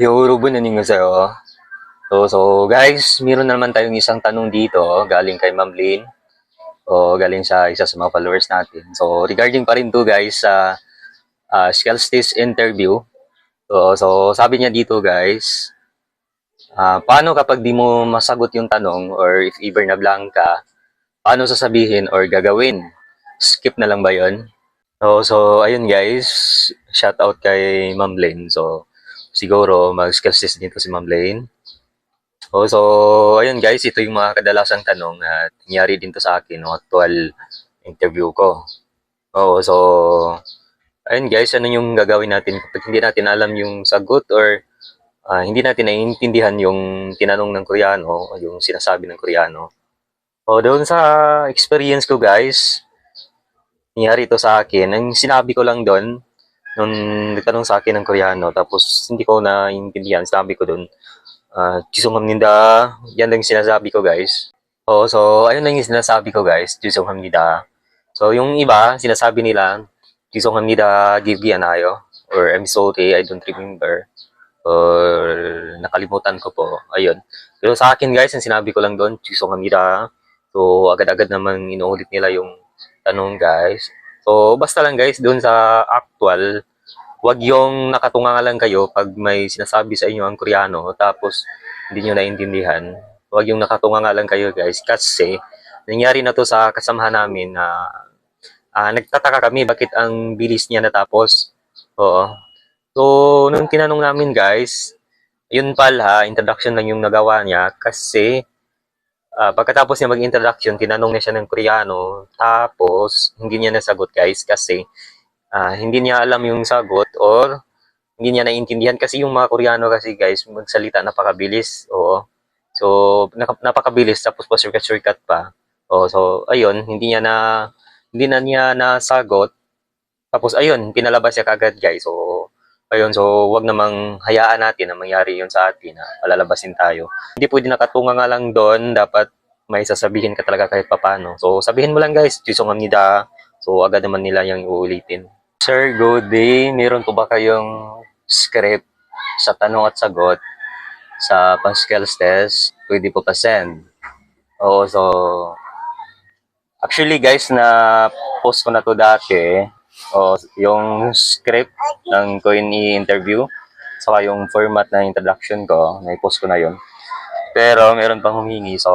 Yo, Ruben, naningo sa'yo. So guys, meron na naman tayong isang tanong dito galing kay Ma'am Lynn o galing sa isa sa mga followers natin. So regarding pa rin to guys sa skills test interview. So sabi niya dito guys, paano kapag di mo masagot yung tanong or if ever na blank ka, paano sasabihin or gagawin? Skip na lang ba yon? So ayun guys, shout out kay Ma'am Lynn. So siguro mag-skills test dito si Ma'am Lynn. So ayun guys, ito yung mga kadalasang tanong at nangyari din to sa akin no, actual interview ko. So ayun guys, ano yung gagawin natin kapag hindi natin alam yung sagot or hindi natin naiintindihan yung tinanong ng Koreano o yung sinasabi ng Koreano. Doon sa experience ko guys, nangyari ito sa akin. Ang sinabi ko lang doon, nung nagtanong sa akin ng Koreano, tapos hindi ko naiintindihan, sinabi ko doon, Jisunghamnida, yan lang yung sinasabi ko guys. So ayun lang yung sinasabi ko guys, Jisunghamnida. So yung iba, sinasabi nila, Jisunghamnida, Gibgianayo, or I'm sorry, I don't remember, or nakalimutan ko po, ayun. Pero sa akin guys, ang sinabi ko lang doon, Jisunghamnida. So agad-agad naman inuulit nila yung tanong guys. So basta lang guys, doon sa actual, wag yung nakatunga lang kayo pag may sinasabi sa inyo ang Koreano tapos hindi nyo naintindihan. Wag yung nakatunga lang kayo guys kasi nangyari na to sa kasamahan namin na nagtataka kami bakit ang bilis niya natapos. Oo. So, nung tinanong namin guys, yun pala, introduction lang yung nagawa niya kasi pagkatapos niya mag-introduction, tinanong niya siya ng Koreano tapos hindi niya nasagot guys kasi hindi niya alam yung sagot or hindi niya naiintindihan kasi yung mga Koreano kasi guys, magsalita napakabilis. Oo. So, napakabilis tapos pa shortcut pa. So ayun, hindi na niya nasagot. Tapos ayun, pinalabas niya kagad guys. So ayun, so wag namang hayaan natin na mangyari yun sa atin na palalabasin tayo. Hindi pwede nakatunga nga lang doon, dapat may sasabihin ka talaga kahit papano. So sabihin mo lang guys, Jisunghamnida. So agad naman nila yung uulitin. Sir, good day. Meron po ba kayong script sa tanong at sagot sa pang-skills test? Pwede po pa-send. So actually guys, na post ko na to dati. Yung script ng ko i-interview, saka yung format na introduction ko, na-post ko na yon. Pero meron pang humingi, so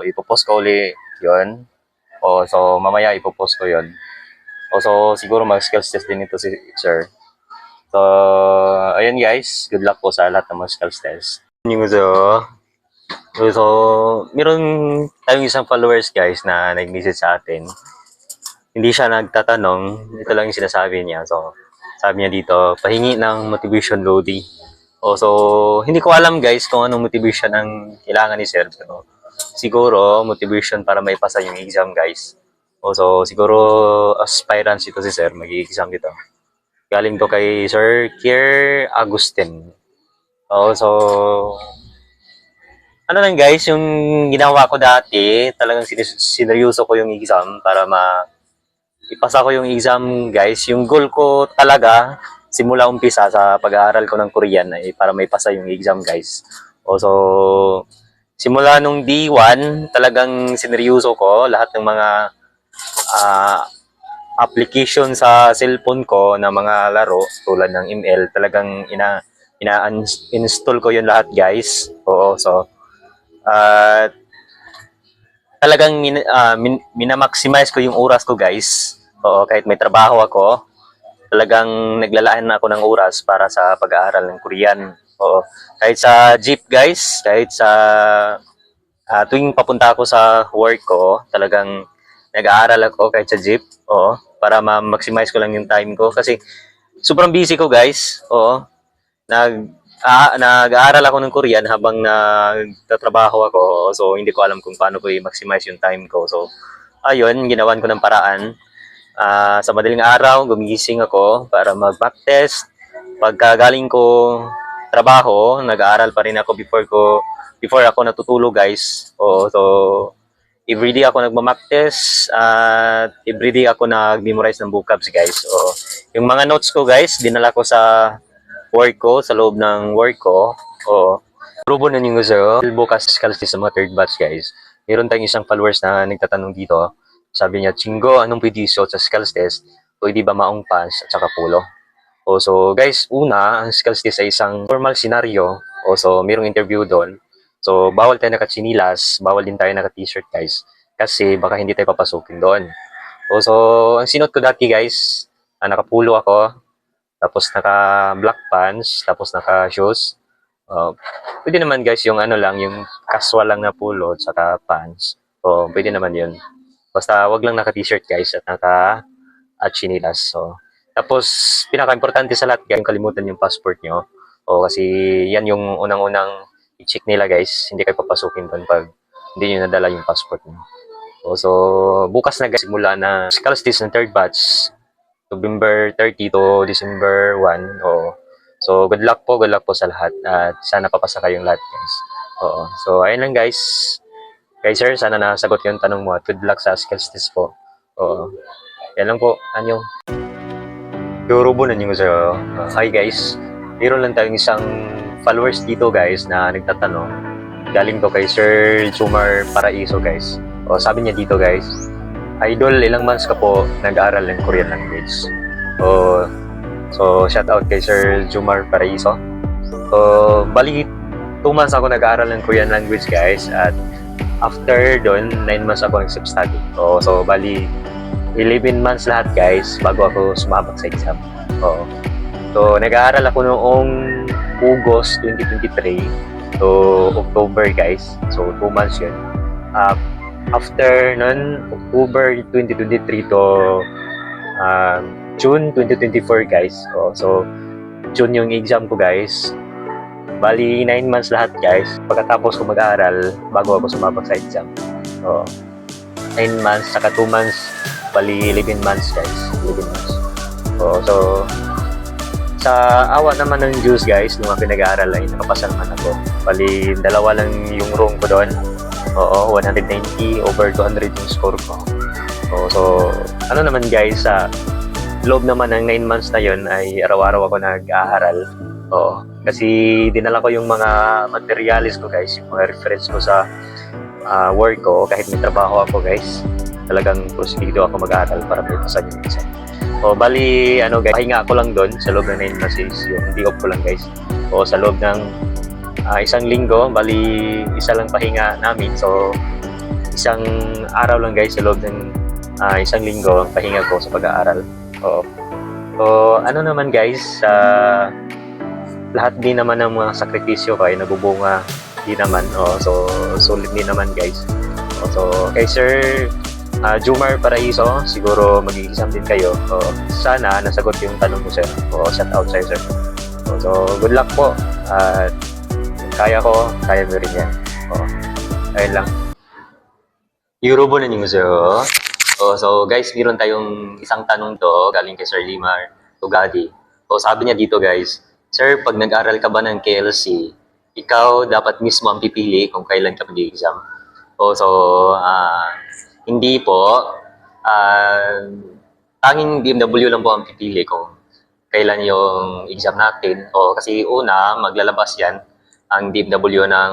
ipopost ko uli yon. So mamaya ipopost ko yon. So siguro mag-skills test din ito si sir. So, ayun guys, good luck po sa lahat ng mga skills test. Yung so, meron tayong isang followers guys na nag-message sa atin. Hindi siya nagtatanong, ito lang yung sinasabi niya. So, sabi niya dito, pahingi ng motivation Lodi. So, hindi ko alam guys kung anong motivation ang kailangan ni sir. Pero, siguro, motivation para maipasa yung exam guys. So, siguro, aspirants ito si sir, mag-exam dito. Galing to kay Sir Kier Agustin. So, ano lang guys, yung ginawa ko dati, talagang sineryoso ko yung exam para ipasa ko yung exam guys. Yung goal ko talaga, simula umpisa sa pag-aaral ko ng Korean ay para may pasa yung exam guys. So, simula nung D1, talagang sineryoso ko lahat ng mga uh, application sa cellphone ko na mga laro tulad ng ML, talagang ina-install ko yun lahat guys. So talagang minamaximize ko yung oras ko guys. Kahit may trabaho ako, talagang naglalaan na ako ng oras para sa pag-aaral ng Korean. Kahit sa jeep guys, kahit sa tuwing papunta ako sa work ko, talagang nag-aaral ako kahit sa jeep. Para ma-maximize ko lang yung time ko kasi sobrang busy ko guys. Nag-aaral ako ng Korean habang nagtatrabaho ako. So hindi ko alam kung paano ko i-maximize yung time ko. So ayun, ginawan ko ng paraan. Sa madaling araw, gumigising ako para mag-mock test. Pagkagaling ko trabaho, nag-aaral pa rin ako before ako natutulog guys. So everyday ako nagma-mock test at everyday ako nag-memorize ng vocabs guys. Yung mga notes ko guys, dinala ko sa work ko, sa loob ng work ko. Oo. Rubo na yung gusto. Bukas kalas sa mga third batch guys. Meron tayong isang followers na nagtatanong dito. Sabi niya, Chingo, anong pwede isuot sa skills test? Pwede ba maong pants at saka polo? So guys, una, ang skills test ay isang formal scenario. So merong interview doon. So bawal tayo naka-chinilas, bawal din tayo naka-t-shirt guys. Kasi baka hindi tayo papasukin doon. So ang sinot ko dati guys, naka-pulo ako, tapos naka-black pants, tapos naka-shoes. Pwede naman guys yung ano lang, yung casual lang na pulo at saka pants. So pwede naman yun. Basta wag lang naka-t-shirt guys at at chinilas. So, tapos, pinaka-importante sa lahat, guys, kalimutan yung passport nyo. Kasi yan yung unang-unang i-check nila, guys. Hindi kayo papasukin doon pag hindi nyo nadala yung passport nyo. So, bukas na, guys, simula na Scales Test ng third batch, November 30 to December 1. So, good luck po sa lahat. At sana papasa kayong lahat, guys. So, ayun lang, guys. Guys, sir, sana nasagot yung tanong mo at good luck sa Scales Test po. Yan lang po. Anyong. Yorubo na niyo sa'yo. Hi guys. Meron lang tayong isang followers dito guys na nagtatanong. Galing to kay Sir Jumar Paraiso guys. Sabi niya dito guys. Idol, ilang months ka po nag-aaral ng Korean language? So shout out kay Sir Jumar Paraiso. Bali 2 months ako nag-aaral ng Korean language guys. At after doon, 9 months ako nag-study. So bali 11 months lahat guys bago ako sumabak sa exam. So nag-aaral ako noong August 2023 to October guys. So 2 months yun. After nun, October 2023 to June 2024 guys. So June yung exam ko guys. Bali 9 months lahat guys. Pagkatapos ko mag-aaral bago ako sumabak sa exam. 9 months saka 2 months. Bali 11 months guys. 11 months. So sa awa naman ng Diyos guys, nung ako nag-aaral ay nakapasa naman ako. Bali dalawa lang yung room ko doon. 190 over 200 yung score ko. So ano naman guys, sa loob naman ng 9 months na yon ay araw-araw ako nag-aaral. Kasi dinala ko yung mga materials ko guys, yung mga reference ko sa work ko kahit may trabaho ako guys. Talagang prosecudo ako mag-aaral para may pasan yung exam. Bali, guys, pahinga ako lang doon sa loob ng 9 months yung day off ko lang guys. Sa loob ng isang linggo, bali isa lang pahinga namin. So, isang araw lang guys sa loob ng isang linggo ang pahinga ko sa pag-aaral. So, ano naman guys, lahat din naman ng mga sakripisyo ko ay nabubunga din naman. So, solid din naman guys. So, kay Sir Jumar Paraiso, siguro mag-i-exam din kayo. Sana nasagot yung tanong mo sir. Shout out sa'yo sir. So good luck po. Kaya mo rin yan. Ayun lang. Yorubo na niyo sir. So guys, meron tayong isang tanong to galing kay Sir Limar Tugadi. Sabi niya dito guys, sir, pag nag-aral ka ba ng KLC, ikaw dapat mismo ang pipili kung kailan ka mag-exam. Hindi po. Tanging BMW lang po ang pipili kung kailan yung exam natin. Kasi una, maglalabas yan ang BMW ng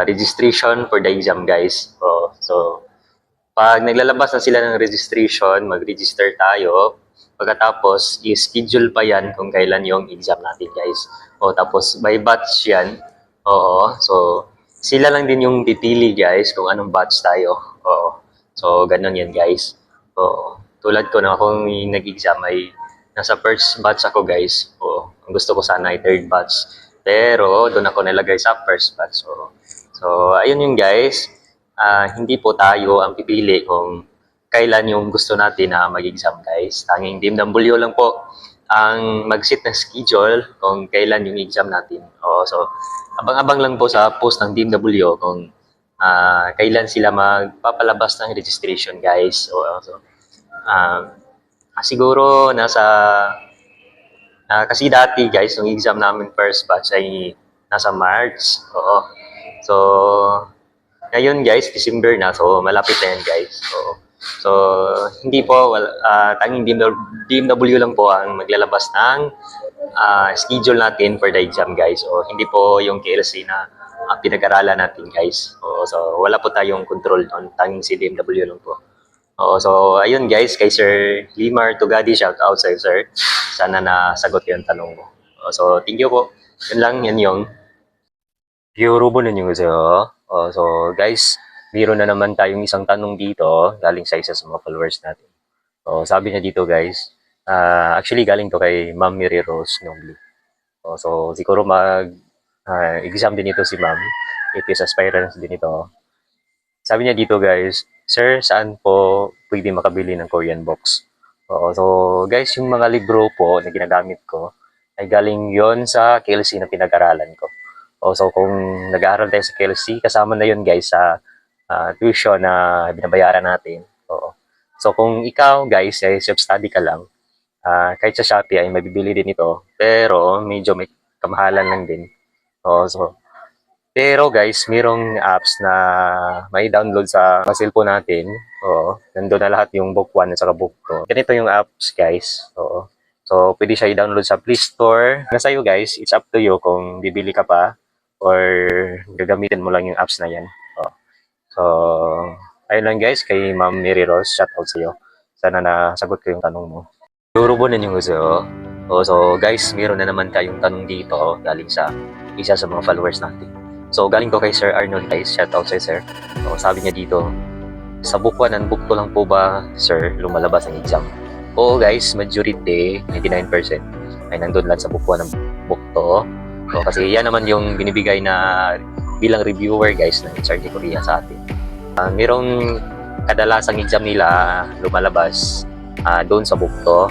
registration for the exam, guys. So, pag naglalabas na sila ng registration, mag-register tayo. Pagkatapos, i-schedule pa yan kung kailan yung exam natin, guys. Tapos, by batch yan. So, sila lang din yung pipili, guys, kung anong batch tayo. So, ganun yan, guys. Tulad ko na akong nag-exam ay nasa first batch ako, guys. Ang gusto ko sana ay third batch. Pero, doon ako nilagay sa first batch. So ayun yung guys. Hindi po tayo ang pipili kung kailan yung gusto natin na mag-exam, guys. Tanging BMW lang po ang mag-set ng schedule kung kailan yung exam natin. So, abang-abang lang po sa post ng BMW kung kailan sila magpapalabas ng registration, guys. Siguro kasi dati, guys, yung exam namin first batch ay nasa March. So ngayon, guys, December na. So malapit na yan, guys. So hindi po, tanging BMW lang po ang maglalabas ng schedule natin for the exam guys. O hindi po yung KLC na pinag-aralan natin guys. O, so wala po tayong control on tanging CDMW lang po. O, so ayun guys, kay Sir Limar Tugadi, shout out sa'yo sir. Sana nasagot yung tanong mo. O, so thank you po. Yun lang, yan yung Yorubo ninyo kasi so guys, meron na naman tayong isang tanong dito galing sa isa sa mga followers natin. So sabi niya dito guys, actually galing to kay Ma'am Mary Rose Nobly. So siguro exam din ito si Ma'am. It is aspirants din ito. Sabi niya dito guys, Sir, saan po pwede makabili ng Korean box? So guys, yung mga libro po na ginagamit ko ay galing yon sa KLC na pinag-aralan ko. So kung nag-aaral tayo sa KLC, kasama na yun guys sa tuition na binabayaran natin. So kung ikaw guys ay self-study ka lang, kahit sa Shopee ay mabibili din ito, pero medyo may kamahalan lang din. Pero guys, mayroong apps na may download sa cellphone natin. Nandun na lahat yung book 1 at saka book 2. Ganito yung apps guys. So pwede siya i-download sa Play Store. Nasa iyo guys, it's up to you kung bibili ka pa or gagamitin mo lang yung apps na yan. So, ayun lang guys, kay Ma'am Mary Rose, shout out sa iyo. Sana nasagot ko yung tanong mo. Yorubo na yung gusto. So guys, meron na naman tayong tanong dito galing sa isa sa mga followers natin. So galing ko kay Sir Arnold guys, shout out sa sir. So sabi niya dito, sa book 1 and book 2 lang po ba, sir, lumalabas ang exam? Oo guys, majority, 99% ay nandun lang sa book 1 and book 2. Kasi yan naman yung binibigay na bilang reviewer guys ng HRD Korea sa atin. Merong kadalasang exam nila lumalabas doon sa book 2.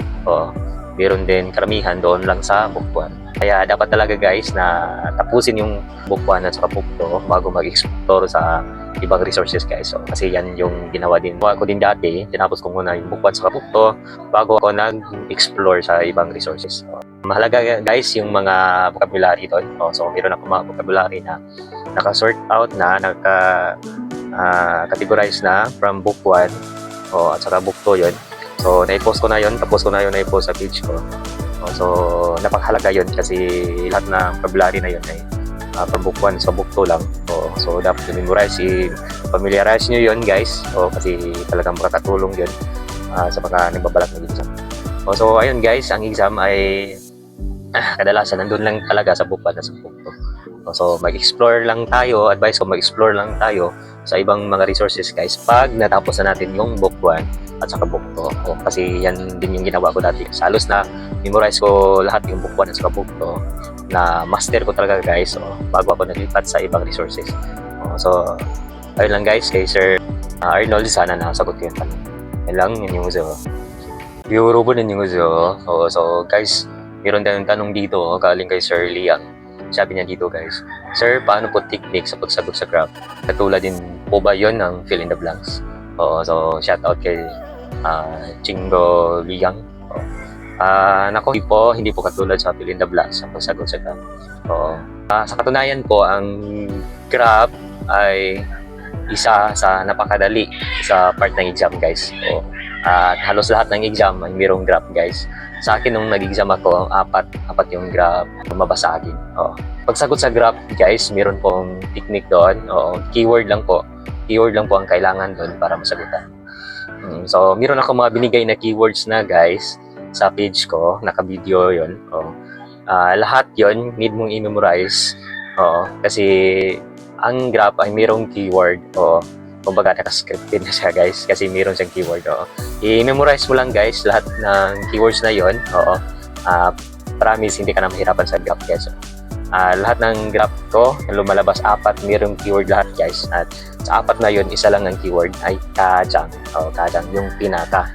Meron din karamihan doon lang sa book 1. Kaya dapat talaga guys na tapusin yung book 1 at saka book 2 bago mag-explore sa ibang resources guys. Kasi yan yung ginawa din ako din dati. Tinapos ko muna yung book 1 at saka book 2 bago ako nag-explore sa ibang resources. Mahalaga guys yung mga vocabulary doon. So meron ako mga vocabulary na naka-sort out na, naka-categorize na from book 1 at saka book 2 yun. So na-post ko na yun, tapos ko na yun na-post sa page ko. So napakahalaga yun kasi lahat na vocabulary na yun ay from book 1 sa book 2 lang. So dapat i-memorize, i-familiarize nyo yun guys. Kasi talagang makakatulong yun sa mga nagbabalak ng exam. So ayun guys, ang exam ay kadalasan nandun lang talaga sa book 1 at sa book 2. So mag-explore lang tayo, advice ko mag-explore lang tayo sa ibang mga resources guys pag natapos na natin yung book 1 at saka book 2. Kasi yan din yung ginawa ko dati. Halos na memorize ko lahat yung book 1 at saka book 2 na master ko talaga guys bago ako naglipat sa ibang resources. So ayun lang guys, kay Sir Arnold, sana nasagot ko yung tanong. Yan lang, yun yung uso. Yorubo din yung uso. So guys, meron tayong tanong dito galing kay Sir Liang. Sabi niya dito guys, Sir, paano po technique sa pagsagot sa graph? Katulad din po ba yun ng fill in the blanks? So shout out kay Chingo Liang. Nako, hindi po katulad sa fill in the blanks sa pagsagot sa graph. Sa katunayan po, ang graph ay isa sa napakadali sa part ng exam guys. At halos lahat ng exam ay mayroong graph guys. Sa akin nung nag-exam ako, apat yung graph lumabas sa akin. Pagsagot sa graph guys, meron pong technique doon. Keyword lang po ang kailangan doon para masagutan. So meron ako mga binigay na keywords na guys sa page ko, naka-video yon. Lahat yon need mong i-memorize. Kasi ang graph ay mayroong keyword. Kumbaga naka-scripted na siya guys kasi mayroon siyang keyword. I-memorize mo lang guys lahat ng keywords na yon. Promise hindi ka na mahirapan sa graph guys. Lahat ng graph ko na lumalabas, mayroong keyword lahat guys. At sa apat na yon, isa lang ang keyword ay kajang. Kajang yung pinaka.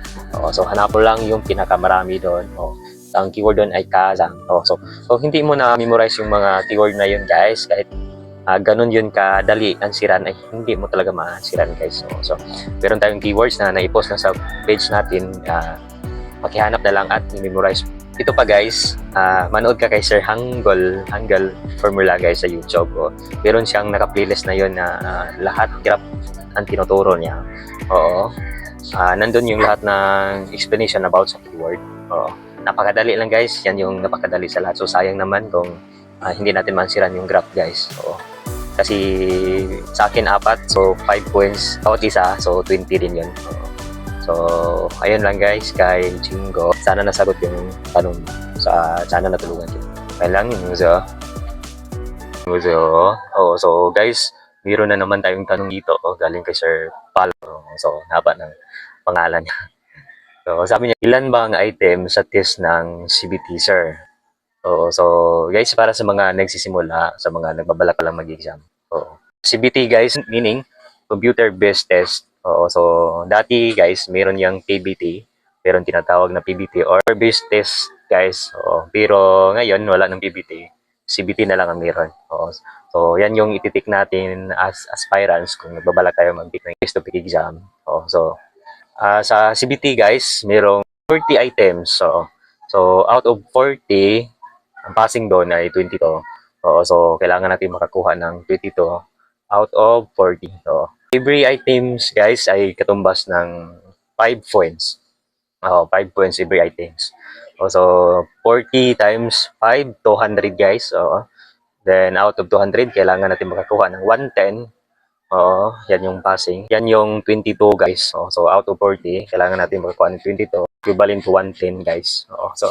So hanap mo lang yung pinaka marami doon. Ang keyword doon ay kajang. So hindi mo na memorize yung mga keyword na yon guys kahit ganun yun kadali ang siran ay hindi mo talaga masiran guys. So meron tayong keywords na naipost na sa page natin. Makihanap na lang at i-memorize. Ito pa guys, manood ka kay Sir Hangul Formula guys sa YouTube. Meron siyang naka-playlist na yun na lahat graph ang tinuturo niya. Nandun yung lahat ng explanation about sa keyword. napakadali lang guys. Yan yung napakadali sa lahat. So sayang naman kung hindi natin mansiran yung graph guys. So, kasi sa akin 4, so 5 points bawat isa, so 20 din yun. So ayun lang guys kay Jingo. Sana nasagot yung tanong sana natulungan yun. Ayun lang yung so guys, meron na naman tayong tanong dito galing kay Sir Palo. So haba ng pangalan niya. So sabi niya, ilan ba ang item sa test ng CBT sir? So guys, para sa mga nagsisimula, sa mga nagbabalak pa lang mag-exam. CBT guys, meaning computer based test. So dati guys, meron yung PBT, meron tinatawag na PBT or based test guys. Pero ngayon wala ng PBT. CBT na lang ang meron. So yan yung ititik natin as aspirants kung nagbabalak tayo mag-take ng face-to-face exam. Sa CBT guys, merong 40 items. So out of 40, ang passing doon ay 22. So kailangan natin makakuha ng 22 out of 40. So every items guys ay katumbas ng 5 points. 5 points every items. So 40 times 5, 200 guys. Then out of 200, kailangan natin makakuha ng 110. Yan yung passing. Yan yung 22 guys. So out of 40, kailangan natin makakuha ng 22. Equivalent to 110 guys. So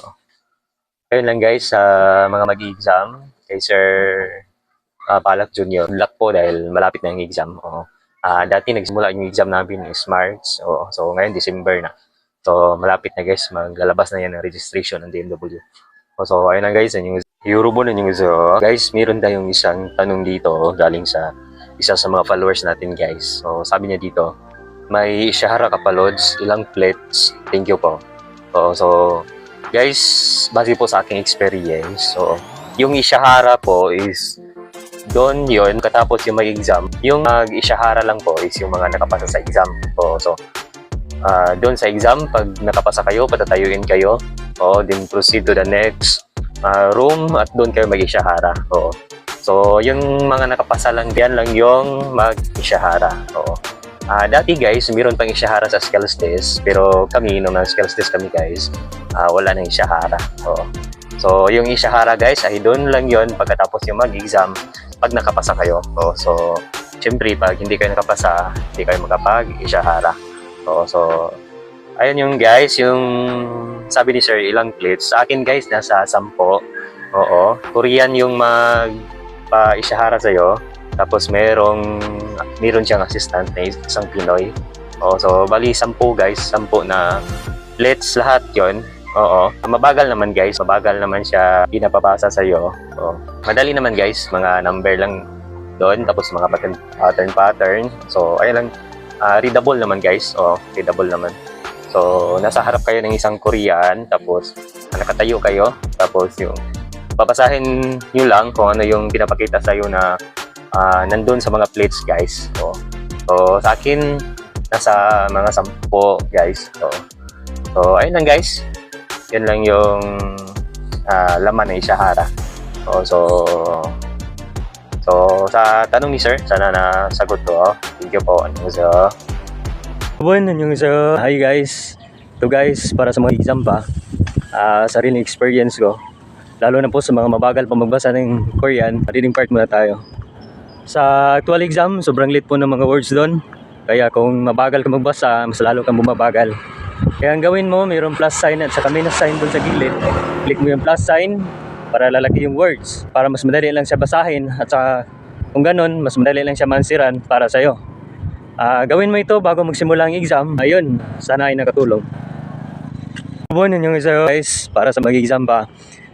ayun lang guys sa mga mag-exam kay Sir Palak Jr. Good luck po dahil malapit na yung exam. Dati nagsimula yung exam namin is March. So ngayon December na. So malapit na guys, maglalabas na yan ng registration ng DMW. So ayun lang guys, yung Eurobo na yung guys, meron tayong isang tanong dito galing sa isa sa mga followers natin guys. So sabi niya dito, may Ishihara ka pa Lods, ilang plates? Thank you po. So guys, base po sa aking experience, so yung Ishihara po is doon yun, katapos yung mag-exam, yung mag-Ishihara lang po is yung mga nakapasa sa exam. So doon sa exam, pag nakapasa kayo, patatayuin kayo. Then proceed to the next room at doon kayo mag-Ishihara. So yung mga nakapasa lang, yan lang yung mag-Ishihara. Dati guys, mayroon pang Ishihara sa skills test, pero kami, nung skills test kami guys, wala nang Ishihara. So yung Ishihara guys, ay doon lang yon pagkatapos yung mag-exam, pag nakapasa kayo. So syempre, pag hindi kayo nakapasa, hindi kayo makapag-Ishihara. So ayun yung guys, yung sabi ni Sir, ilang plates. Sa akin guys, nasa 10. Korean yung magpa-Ishihara sa'yo. Tapos meron siyang assistant na isang Pinoy. So bali 10 guys, 10 na plates lahat yon. Mabagal naman guys, mabagal naman siya pinapapasa sa'yo. Madali naman guys, mga number lang doon, tapos mga pattern. So ayun lang, readable naman guys. Readable naman. So nasa harap kayo ng isang Korean, tapos nakatayo kayo, tapos yung papasahin nyo lang kung ano yung pinapakita sa'yo na nandun sa mga plates guys. So sa akin, nasa mga 10 guys. So ayun lang guys, yan lang yung laman ng Ishihara. So sa tanong ni Sir, sana nasagot ko. Thank you po. Hi guys. Ito guys, para sa mga exam pa, sariling experience ko, lalo na po sa mga mabagal pa magbasa ng Korean, reading part muna tayo. Sa actual exam, sobrang late po ng mga words doon. Kaya kung mabagal ka magbasa, mas lalo kang bumabagal. Kaya ang gawin mo, mayroong plus sign at saka minus sign doon sa gilid. Click mo yung plus sign para lalaki yung words, para mas madali lang siya basahin, at saka kung ganun, mas madali lang siya mansiran para sa'yo. Gawin mo ito bago magsimula ang exam. Ayun, sana ay nakatulong. Yun yung isa guys, para sa mag-exam pa.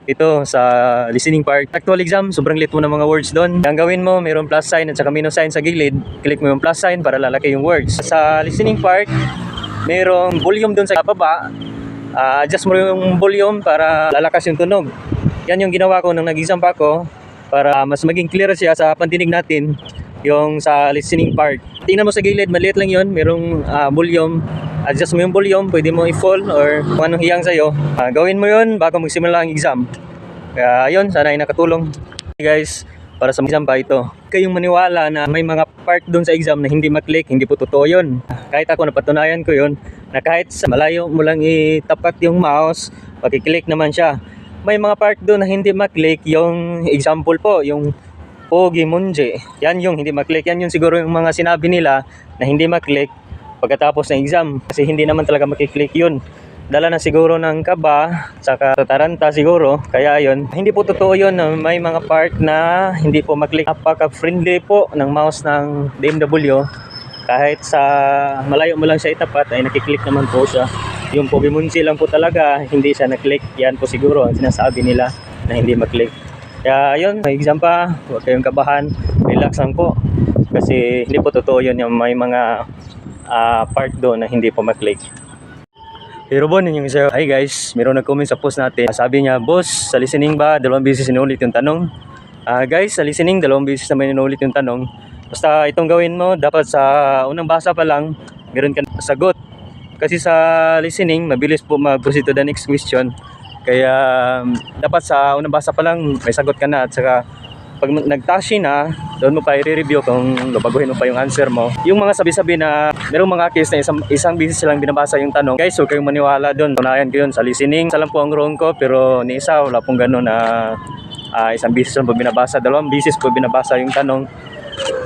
Ito sa listening part, actual exam, sobrang late mo ng mga words doon. Ang gawin mo, mayroong plus sign at saka minus sign sa gilid. Click mo yung plus sign para lalaki yung words. Sa listening part, mayroong volume doon sa baba. Adjust mo yung volume para lalakas yung tunog. Yan yung ginawa ko nung nag-exam pa ako, para mas maging clear siya sa pandinig natin, yung sa listening part. Tingnan mo sa gilid, maliit lang yun, mayroong volume. Adjust mo yung volume, pwede mo i-fall or kung anong hiyang sa'yo. Gawin mo yun bago magsimula ang exam. Kaya yun, sana ay nakatulong. Guys, para sa exam pa ito, kayong maniwala na may mga part doon sa exam na hindi maklik, hindi po totoo yun. Kahit ako napatunayan ko yun, na kahit sa malayo mo lang itapat yung mouse, makiklik naman siya. May mga part doon na hindi maklik, yung example po, yung Pogi Munje. Yan yung hindi maklik. Yan yung siguro yung mga sinabi nila na hindi maklik pagkatapos ng exam. Kasi hindi naman talaga makiklik yun. Dala na siguro ng kaba, saka taranta siguro. Kaya yun, hindi po totoo yun na may mga part na hindi po maklik. Napaka-friendly po ng mouse ng BMW. Kahit sa malayo mo lang siya itapat ay nakiklik naman po siya. Yung Pogi Munje lang po talaga, hindi siya naklik. Yan po siguro ang sinasabi nila na hindi maklik. Kaya yun, may exam pa, huwag kayong kabahan, relax lang po. Kasi hindi po totoo yun yung may mga part doon na hindi po maklik. Pero bon, yun yung isa. Hi guys, meron nag-comment sa post natin. Sabi niya, boss, sa listening ba, 2 beses sinulit yung tanong? Guys, sa listening, 2 beses naman sinulit yung tanong. Basta itong gawin mo, dapat sa unang basa pa lang, meron ka sagot. Kasi sa listening, mabilis po mag-proceed to the next question. Kaya dapat sa unang basa pa lang may sagot ka na, at saka pag nagtashi na, doon mo pa i-review kung baguhin mo pa yung answer mo. Yung mga sabi-sabi na merong mga case na isang beses silang binabasa yung tanong, guys, huwag kayong maniwala doon. Tunayan ko yun sa listening. Isa lang po ang wrong ko, pero ni isa wala pong gano'n na isang beses lang po binabasa, 2 beses po binabasa yung tanong.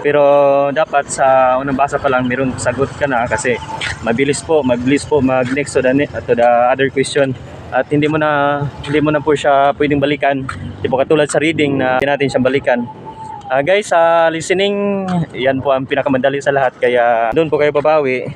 Pero dapat sa unang basa pa lang meron sagot ka na, kasi mabilis po mag-next to the other question. At hindi mo na po siya pwedeng balikan. Di po katulad sa reading na hindi natin siyang balikan. Guys, sa listening, yan po ang pinakamadali sa lahat. Kaya doon po kayo babawi.